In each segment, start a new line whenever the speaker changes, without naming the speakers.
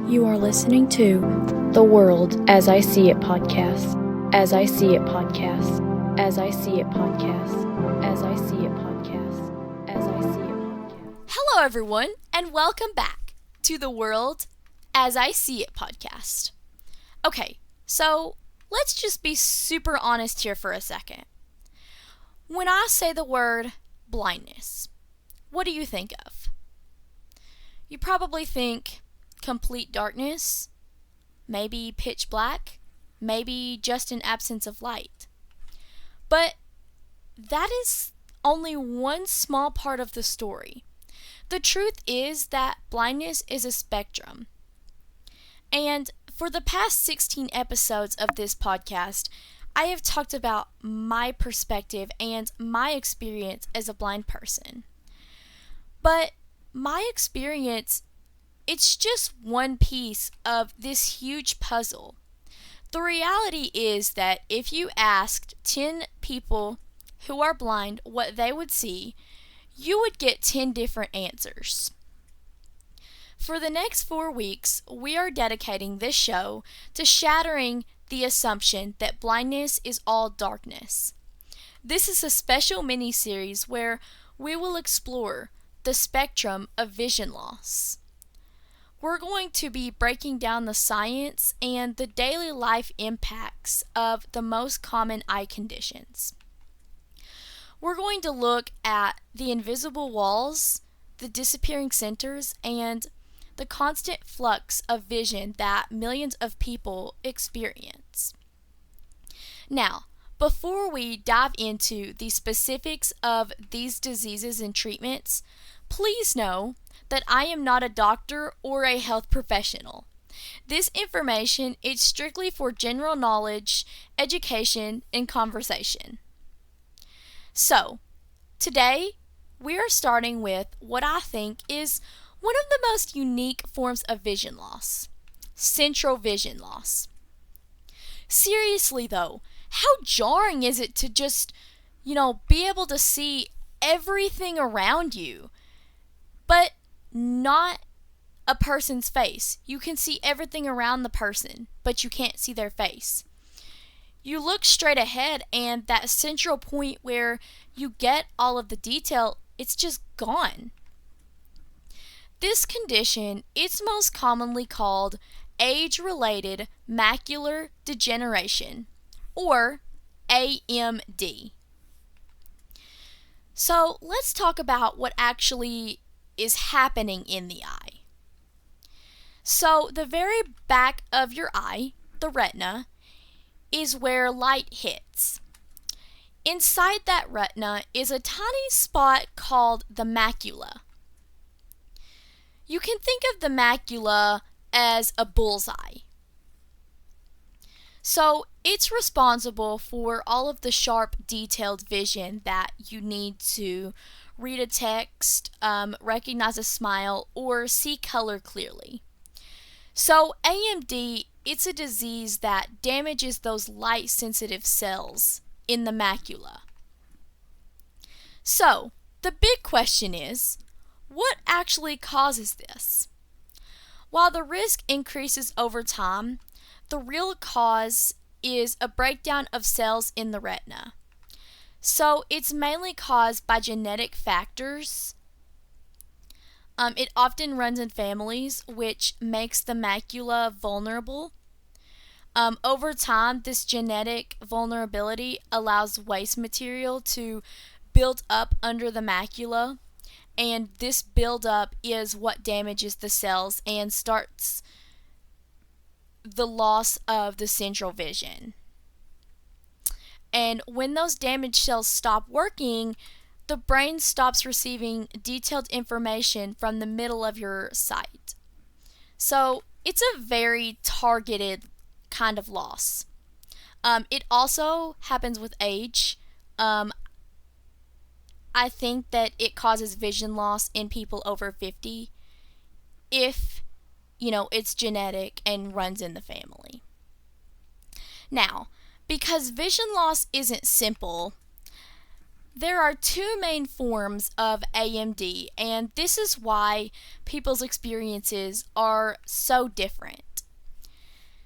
You are listening to The World As I See It podcast. As I See It podcast. As I See It podcast. As I See It podcast. As I See It podcast.
Hello, everyone, and welcome back to The World As I See It podcast. Okay, so let's just be super honest here for a second. When I say the word blindness, what do you think of? You probably think complete darkness, maybe pitch black, maybe just an absence of light. But that is only one small part of the story. The truth is that blindness is a spectrum. And for the past 16 episodes of this podcast, I have talked about my perspective and my experience as a blind person. But my experience, it's just one piece of this huge puzzle. The reality is that if you asked 10 people who are blind what they would see, you would get 10 different answers. For the next 4 weeks, we are dedicating this show to shattering the assumption that blindness is all darkness. This is a special mini-series where we will explore the spectrum of vision loss. We're going to be breaking down the science and the daily life impacts of the most common eye conditions. We're going to look at the invisible walls, the disappearing centers, and the constant flux of vision that millions of people experience. Now, before we dive into the specifics of these diseases and treatments, please know that I am not a doctor or a health professional. This information is strictly for general knowledge, education, and conversation. So, today we are starting with what I think is one of the most unique forms of vision loss: central vision loss. Seriously though, how jarring is it to just, be able to see everything around you, but not a person's face? You can see everything around the person, but you can't see their face. You look straight ahead, and that central point where you get all of the detail, it's just gone. This condition, it's most commonly called Age-Related Macular Degeneration, or AMD. So let's talk about what actually is happening in the eye. So the very back of your eye, the retina, is where light hits. Inside that retina is a tiny spot called the macula. You can think of the macula as a bullseye. So it's responsible for all of the sharp, detailed vision that you need to read a text, recognize a smile, or see color clearly. So AMD, it's a disease that damages those light-sensitive cells in the macula. So the big question is, what actually causes this? While the risk increases over time, the real cause is a breakdown of cells in the retina. So it's mainly caused by genetic factors. It often runs in families, which makes the macula vulnerable. Over time, this genetic vulnerability allows waste material to build up under the macula, and this buildup is what damages the cells and starts the loss of the central vision. And when those damaged cells stop working, the brain stops receiving detailed information from the middle of your sight. So it's a very targeted kind of loss. It also happens with age. I think that it causes vision loss in people over 50 if, it's genetic and runs in the family. Now, because vision loss isn't simple, there are two main forms of AMD, and this is why people's experiences are so different.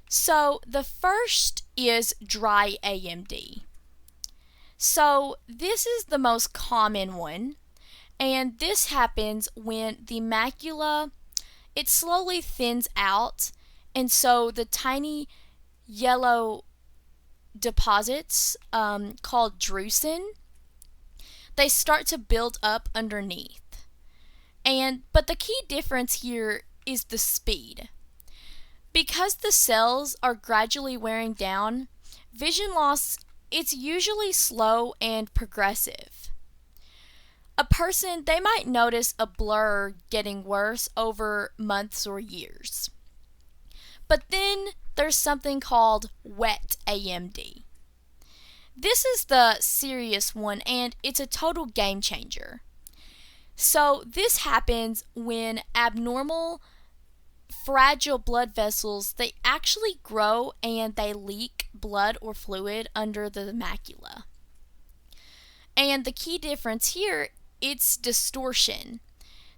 So the first is dry AMD. So this is the most common one, and this happens when the macula, it slowly thins out, and so the tiny yellow deposits called drusen, they start to build up underneath. But the key difference here is the speed. Because the cells are gradually wearing down, vision loss, it's usually slow and progressive. A person, they might notice a blur getting worse over months or years. But then there's something called wet AMD. This is the serious one, and it's a total game changer. So this happens when abnormal, fragile blood vessels, they actually grow and they leak blood or fluid under the macula. And the key difference here, it's distortion.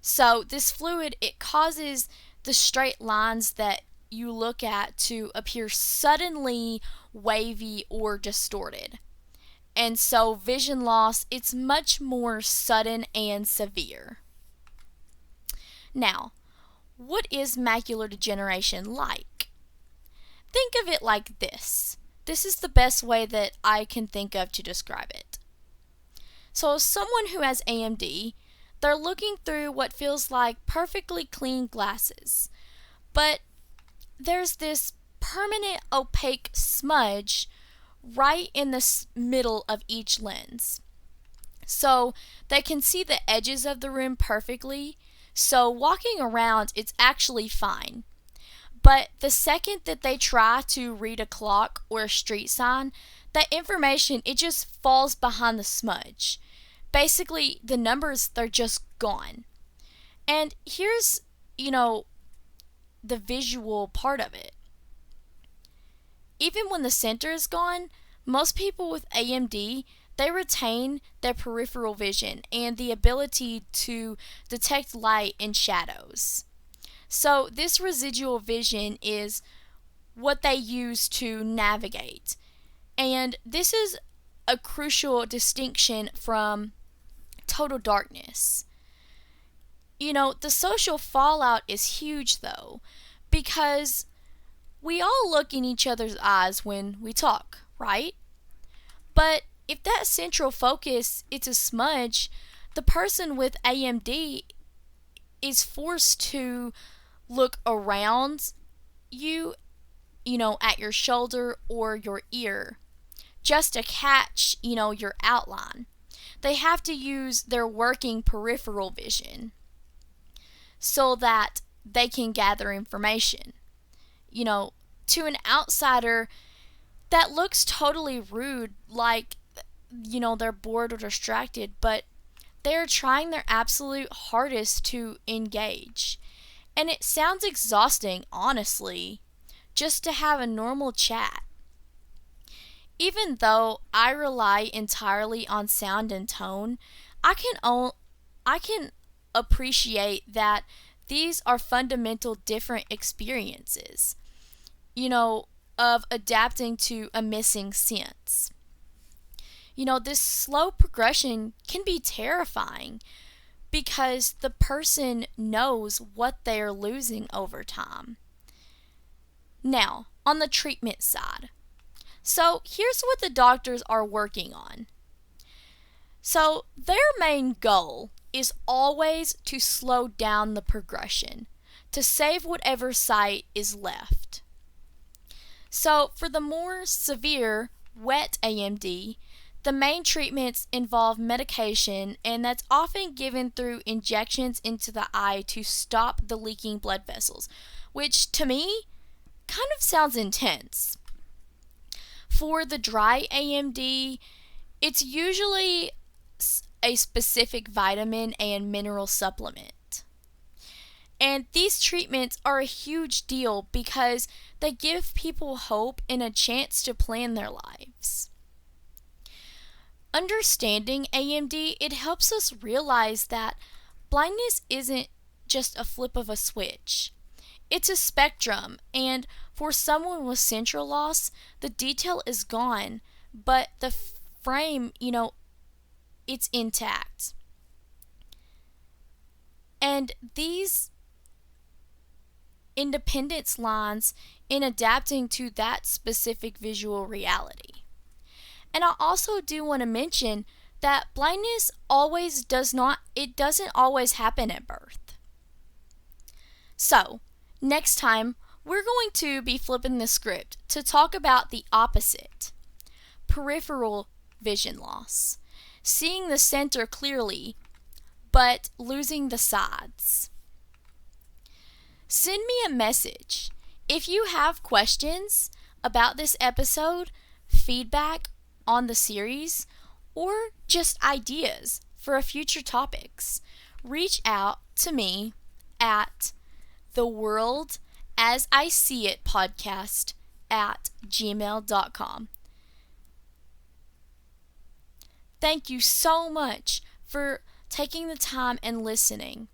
So this fluid, it causes the straight lines that you look at to appear suddenly wavy or distorted. And so vision loss, it's much more sudden and severe. Now, what is macular degeneration like? Think of it like this. This is the best way that I can think of to describe it. So someone who has AMD, they're looking through what feels like perfectly clean glasses, but there's this permanent opaque smudge right in the middle of each lens. So they can see the edges of the room perfectly, so walking around, it's actually fine. But the second that they try to read a clock or a street sign, that information, it just falls behind the smudge. Basically, the numbers, they're just gone. And here's, the visual part of it. Even when the center is gone, most people with AMD, they retain their peripheral vision and the ability to detect light and shadows. So this residual vision is what they use to navigate. And this is a crucial distinction from total darkness. The social fallout is huge though, because we all look in each other's eyes when we talk, right? But if that central focus is a smudge, the person with AMD is forced to look around you, at your shoulder or your ear, just to catch, your outline. They have to use their working peripheral vision so that they can gather information. To an outsider, that looks totally rude, like, they're bored or distracted, but they're trying their absolute hardest to engage. And it sounds exhausting, honestly, just to have a normal chat. Even though I rely entirely on sound and tone, I can appreciate that these are fundamental different experiences, of adapting to a missing sense. This slow progression can be terrifying because the person knows what they're losing over time. Now, on the treatment side. So here's what the doctors are working on. So their main goal is always to slow down the progression, to save whatever sight is left. So for the more severe wet AMD, the main treatments involve medication, and that's often given through injections into the eye to stop the leaking blood vessels, which to me kind of sounds intense. For the dry AMD, it's usually a specific vitamin and mineral supplement. And these treatments are a huge deal because they give people hope and a chance to plan their lives. Understanding AMD, it helps us realize that blindness isn't just a flip of a switch. It's a spectrum, and for someone with central loss, the detail is gone, but the frame, it's intact. And these independence lines in adapting to that specific visual reality. And I also do want to mention that blindness doesn't always happen at birth. So, next time, we're going to be flipping the script to talk about the opposite, peripheral vision loss, seeing the center clearly, but losing the sides. Send me a message if you have questions about this episode, feedback on the series, or just ideas for future topics. Reach out to me at theworldasiseeitpodcast@gmail.com. Thank you so much for taking the time and listening.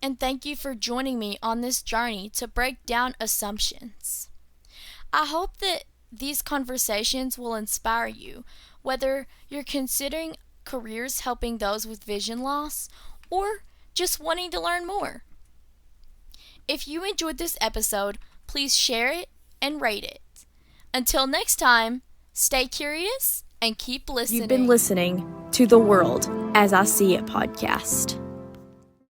And thank you for joining me on this journey to break down assumptions. I hope that these conversations will inspire you, whether you're considering careers helping those with vision loss or just wanting to learn more. If you enjoyed this episode, please share it and rate it. Until next time, stay curious and keep listening.
You've been listening to the World as I See It podcast.